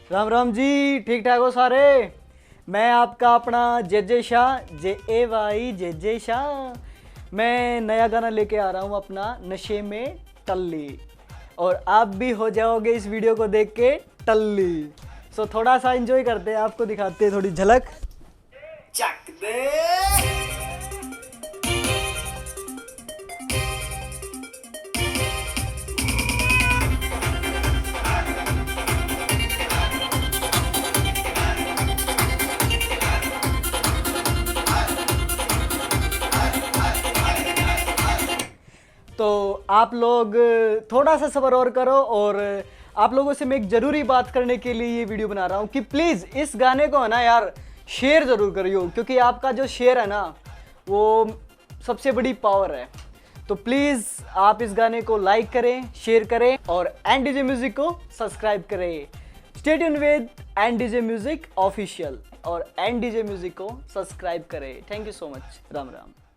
राम राम जी, ठीक ठाक हो सारे। मैं आपका अपना जे शाह, जे शाह। मैं नया गाना लेके आ रहा हूँ अपना नशे में टल्ली, और आप भी हो जाओगे इस वीडियो को देख के टल्ली। सो थोड़ा सा एंजॉय करते हैं, आपको दिखाते हैं थोड़ी झलक। चक दे। तो आप लोग थोड़ा सा सब्र और करो, और आप लोगों से मैं एक ज़रूरी बात करने के लिए ये वीडियो बना रहा हूँ कि प्लीज़ इस गाने को है ना यार शेयर ज़रूर करियो, क्योंकि आपका जो शेयर है ना वो सबसे बड़ी पावर है। तो प्लीज़ आप इस गाने को लाइक करें, शेयर करें, और एनडीजे म्यूज़िक को सब्सक्राइब करें। Stay tune with NDJ music official, और एनडीजे म्यूज़िक को सब्सक्राइब करें। Thank you so much. Ram Ram.